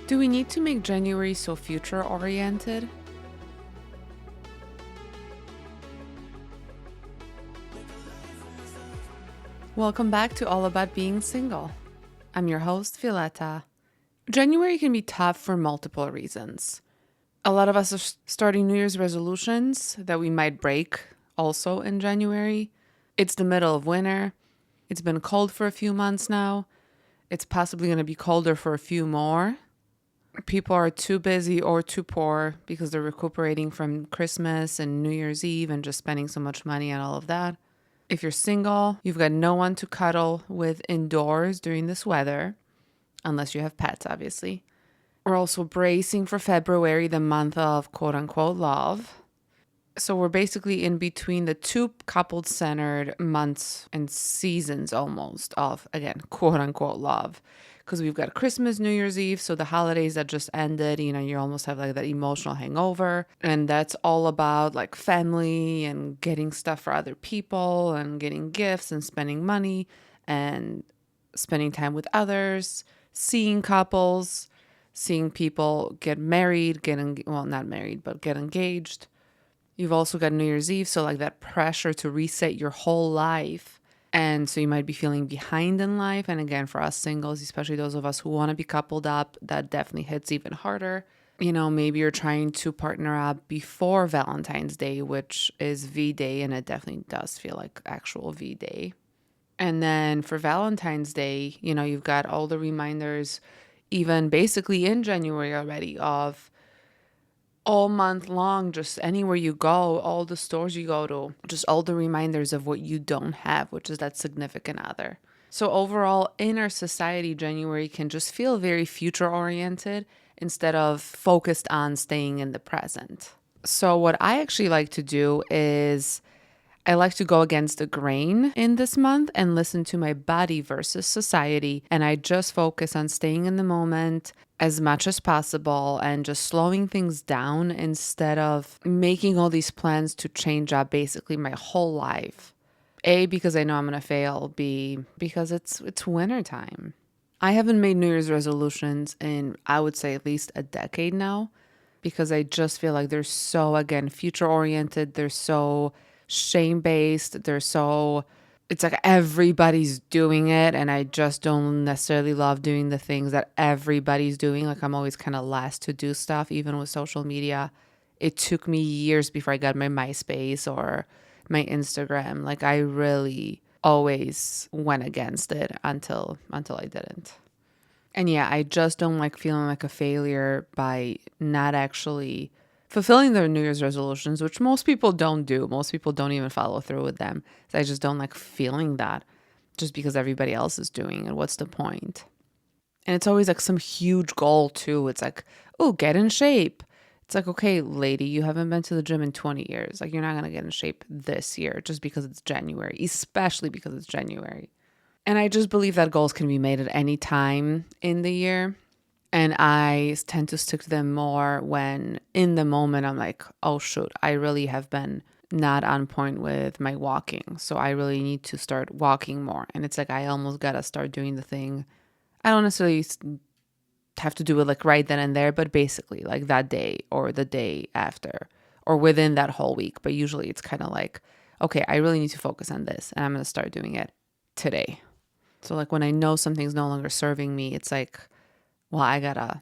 Do we need to make January so future oriented? Welcome back to All About Being Single. I'm your host, Violetta. January can be tough for multiple reasons. A lot of us are starting New Year's resolutions that we might break also in January. It's the middle of winter. It's been cold for a few months now. It's possibly going to be colder for a few more. People are too busy or too poor because they're recuperating from Christmas and New Year's Eve and just spending so much money on all of that. If you're single, you've got no one to cuddle with indoors during this weather, unless you have pets, obviously. We're also bracing for February, the month of quote unquote love. So we're basically in between the two couple-centered months and seasons almost of, again, quote unquote love. Because we've got Christmas, New Year's Eve, so the holidays that just ended, you almost have like that emotional hangover. And that's all about like family and getting stuff for other people and getting gifts and spending money and spending time with others, seeing couples, seeing people get married, not married, but get engaged. You've also got New Year's Eve, so like that pressure to reset your whole life. And so you might be feeling behind in life. And again, for us singles, especially those of us who want to be coupled up, that definitely hits even harder. Maybe you're trying to partner up before Valentine's Day, which is V Day, and it definitely does feel like actual V Day. And then for Valentine's Day, you've got all the reminders, even basically in January already, of all month long, just anywhere you go, all the stores you go to, just all the reminders of what you don't have, which is that significant other. So overall, in our society, January can just feel very future oriented instead of focused on staying in the present. So what I actually like to do is I like to go against the grain in this month and listen to my body versus society. And I just focus on staying in the moment as much as possible and just slowing things down instead of making all these plans to change up basically my whole life. A, because I know I'm going to fail. B, because it's winter time. I haven't made New Year's resolutions in, I would say, at least a decade now, because I just feel like they're so, again, future oriented. They're so shame based. It's like everybody's doing it. And I just don't necessarily love doing the things that everybody's doing. Like I'm always kind of last to do stuff, even with social media. It took me years before I got my MySpace or my Instagram. Like I really always went against it until I didn't. And yeah, I just don't like feeling like a failure by not actually fulfilling their New Year's resolutions, which most people don't do. Most people don't even follow through with them. So I just don't like feeling that just because everybody else is doing it. What's the point? And it's always like some huge goal too. It's like, oh, get in shape. It's like, okay, lady, you haven't been to the gym in 20 years. Like you're not going to get in shape this year just because it's January, especially because it's January. And I just believe that goals can be made at any time in the year. And I tend to stick to them more when in the moment I'm like, oh, shoot, I really have been not on point with my walking. So I really need to start walking more. And it's like, I almost got to start doing the thing. I don't necessarily have to do it like right then and there, but basically like that day or the day after or within that whole week. But usually it's kind of like, okay, I really need to focus on this and I'm going to start doing it today. So like when I know something's no longer serving me, it's like, well, I gotta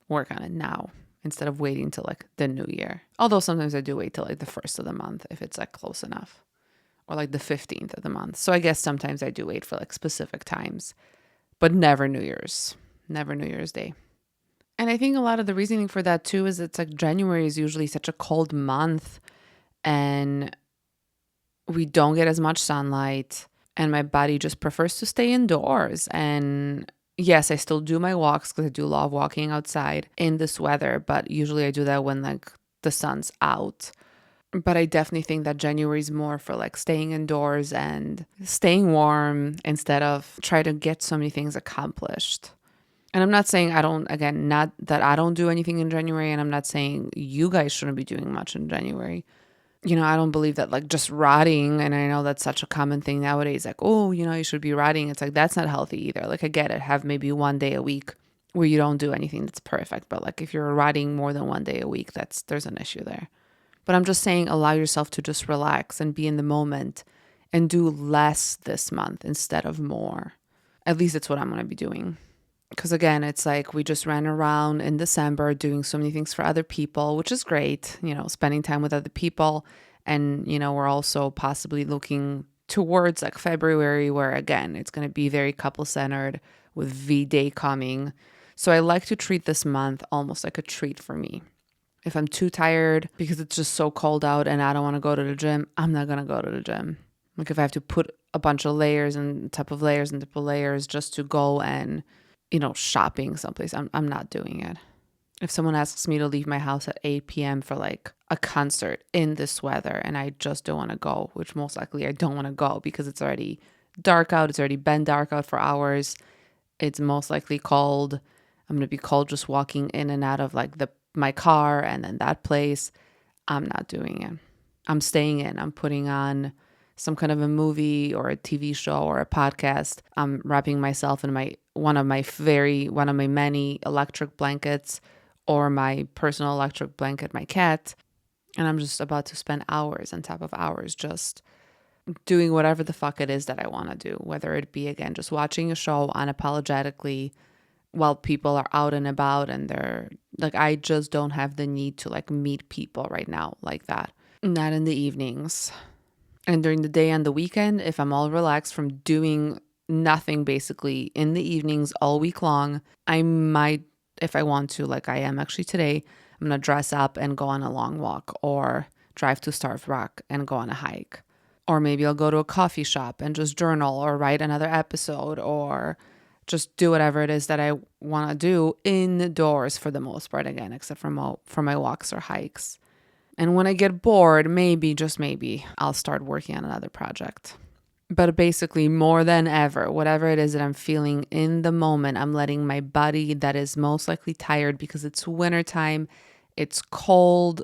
work on it now instead of waiting till like the new year. Although sometimes I do wait till like the first of the month if it's like close enough, or like the 15th of the month. So I guess sometimes I do wait for like specific times, but never New Year's Day. And I think a lot of the reasoning for that too is it's like January is usually such a cold month and we don't get as much sunlight and my body just prefers to stay indoors. And yes, I still do my walks because I do love walking outside in this weather, but usually I do that when like the sun's out. But I definitely think that January is more for like staying indoors and staying warm instead of try to get so many things accomplished. And I'm not saying not that I don't do anything in January, and I'm not saying you guys shouldn't be doing much in January. I don't believe that like just rotting, and I know that's such a common thing nowadays, like, oh, you should be rotting. It's like, that's not healthy either. Like, I get it. Have maybe one day a week where you don't do anything that's perfect. But like if you're riding more than 1 day a week, there's an issue there. But I'm just saying, allow yourself to just relax and be in the moment and do less this month instead of more. At least it's what I'm going to be doing. Because again, it's like we just ran around in December doing so many things for other people, which is great, spending time with other people. And, we're also possibly looking towards like February, where again, it's going to be very couple centered with V-Day coming. So I like to treat this month almost like a treat for me. If I'm too tired because it's just so cold out and I don't want to go to the gym, I'm not going to go to the gym. Like if I have to put a bunch of layers and type of layers and type of layers just to go and, shopping someplace, I'm not doing it. If someone asks me to leave my house at 8 p.m. for like a concert in this weather and I just don't want to go, which most likely I don't want to go because it's already dark out. It's already been dark out for hours. It's most likely cold. I'm going to be cold just walking in and out of like my car and then that place. I'm not doing it. I'm staying in. I'm putting on some kind of a movie or a TV show or a podcast. I'm wrapping myself in one of my many electric blankets or my personal electric blanket, my cat. And I'm just about to spend hours on top of hours just doing whatever the fuck it is that I want to do, whether it be, again, just watching a show unapologetically while people are out and about and they're like, I just don't have the need to like meet people right now like that. Not in the evenings. And during the day and the weekend, if I'm all relaxed from doing nothing basically in the evenings all week long, I might, if I want to, like I am actually today, I'm going to dress up and go on a long walk or drive to Starved Rock and go on a hike. Or maybe I'll go to a coffee shop and just journal or write another episode or just do whatever it is that I want to do indoors for the most part, again, except for my walks or hikes. And when I get bored, maybe, just maybe, I'll start working on another project. But basically, more than ever, whatever it is that I'm feeling in the moment, I'm letting my body that is most likely tired because it's wintertime, it's cold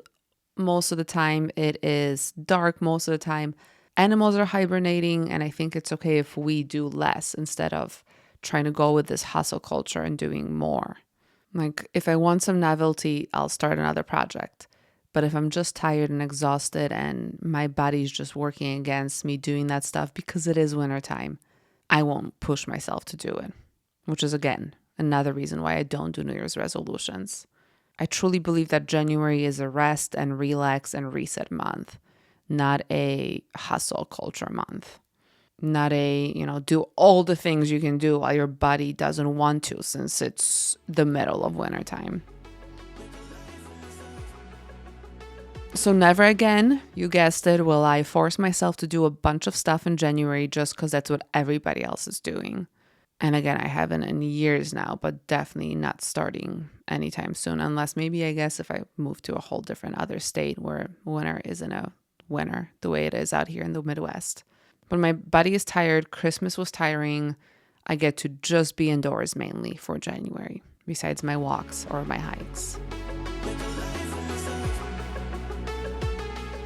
most of the time, it is dark most of the time. Animals are hibernating, and I think it's okay if we do less instead of trying to go with this hustle culture and doing more. Like, if I want some novelty, I'll start another project. But if I'm just tired and exhausted and my body's just working against me doing that stuff because it is wintertime, I won't push myself to do it, which is, again, another reason why I don't do New Year's resolutions. I truly believe that January is a rest and relax and reset month, not a hustle culture month. Not a, do all the things you can do while your body doesn't want to since it's the middle of wintertime. So never again, you guessed it, will I force myself to do a bunch of stuff in January just because that's what everybody else is doing. And again, I haven't in years now, but definitely not starting anytime soon, unless maybe, I guess, if I move to a whole different other state where winter isn't a winter the way it is out here in the Midwest. But my body is tired. Christmas was tiring. I get to just be indoors mainly for January, besides my walks or my hikes.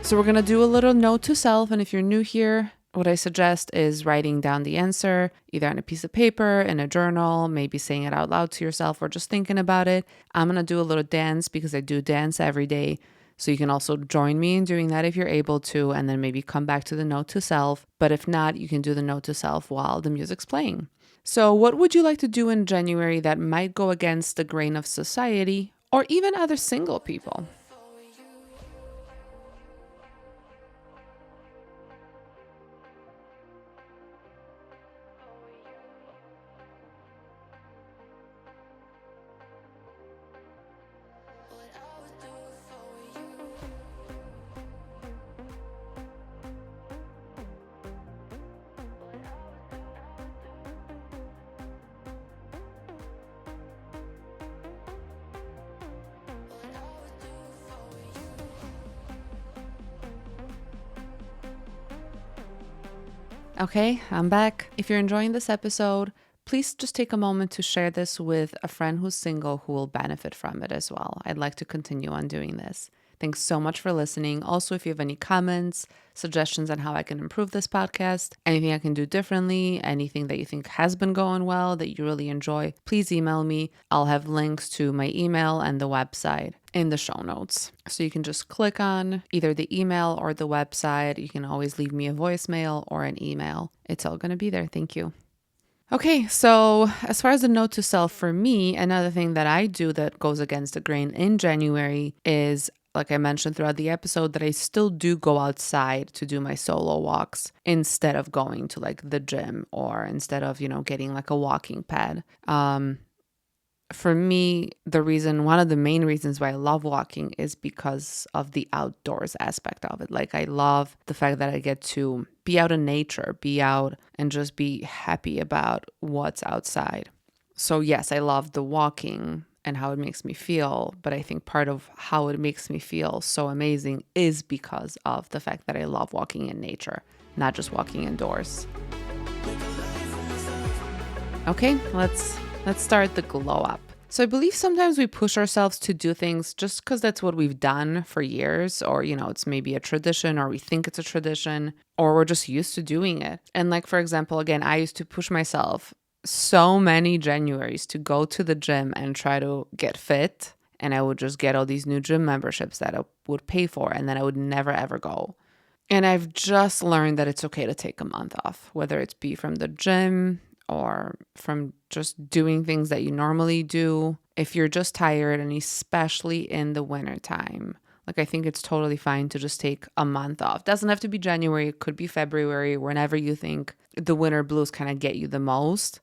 So we're going to do a little note to self. And if you're new here, what I suggest is writing down the answer, either on a piece of paper, in a journal, maybe saying it out loud to yourself or just thinking about it. I'm going to do a little dance because I do dance every day. So you can also join me in doing that if you're able to, and then maybe come back to the note to self. But if not, you can do the note to self while the music's playing. So what would you like to do in January that might go against the grain of society or even other single people? Okay, I'm back. If you're enjoying this episode, please just take a moment to share this with a friend who's single who will benefit from it as well. I'd like to continue on doing this. Thanks so much for listening. Also, if you have any comments, suggestions on how I can improve this podcast, anything I can do differently, anything that you think has been going well that you really enjoy, please email me. I'll have links to my email and the website in the show notes. So you can just click on either the email or the website. You can always leave me a voicemail or an email. It's all going to be there. Thank you. Okay, so as far as the note to self for me, another thing that I do that goes against the grain in January is, like I mentioned throughout the episode, that I still do go outside to do my solo walks instead of going to like the gym or instead of, getting like a walking pad. For me, one of the main reasons why I love walking is because of the outdoors aspect of it. Like I love the fact that I get to be out in nature, be out and just be happy about what's outside. So yes, I love the walking and how it makes me feel, but I think part of how it makes me feel so amazing is because of the fact that I love walking in nature, not just walking indoors. Okay, let's start the glow up. So I believe sometimes we push ourselves to do things just because that's what we've done for years, or, it's maybe a tradition, or we think it's a tradition, or we're just used to doing it. And like, for example, again, I used to push myself so many Januaries to go to the gym and try to get fit. And I would just get all these new gym memberships that I would pay for, and then I would never, ever go. And I've just learned that it's okay to take a month off, whether it's be from the gym or from just doing things that you normally do. If you're just tired, and especially in the wintertime, like I think it's totally fine to just take a month off. Doesn't have to be January, it could be February, whenever you think the winter blues kind of get you the most.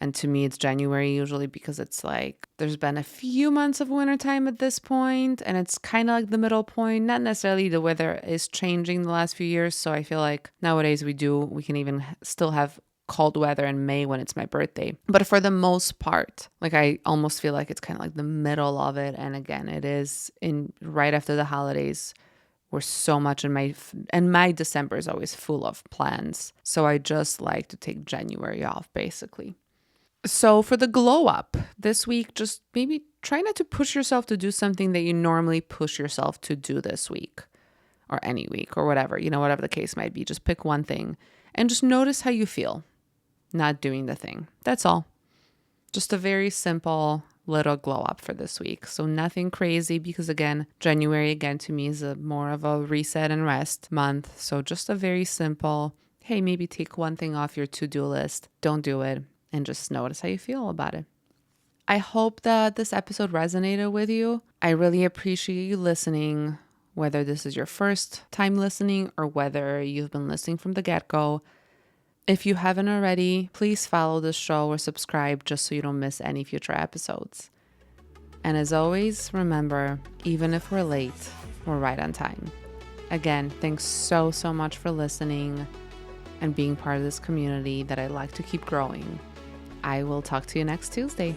And to me, it's January usually because it's like there's been a few months of wintertime at this point, and it's kind of like the middle point. Not necessarily the weather is changing the last few years. So I feel like nowadays we can even still have cold weather in May when it's my birthday. But for the most part, like I almost feel like it's kind of like the middle of it. And again, it is right after the holidays. We're so much in my December is always full of plans. So I just like to take January off basically. So for the glow up this week, just maybe try not to push yourself to do something that you normally push yourself to do this week or any week or whatever, whatever the case might be. Just pick one thing and just notice how you feel not doing the thing. That's all. Just a very simple little glow up for this week. So nothing crazy because again, January again to me is more of a reset and rest month. So just a very simple, hey, maybe take one thing off your to-do list. Don't do it. And just notice how you feel about it. I hope that this episode resonated with you. I really appreciate you listening, whether this is your first time listening or whether you've been listening from the get-go. If you haven't already, please follow this show or subscribe just so you don't miss any future episodes. And as always, remember, even if we're late, we're right on time. Again, thanks so much for listening and being part of this community that I like to keep growing. I will talk to you next Tuesday.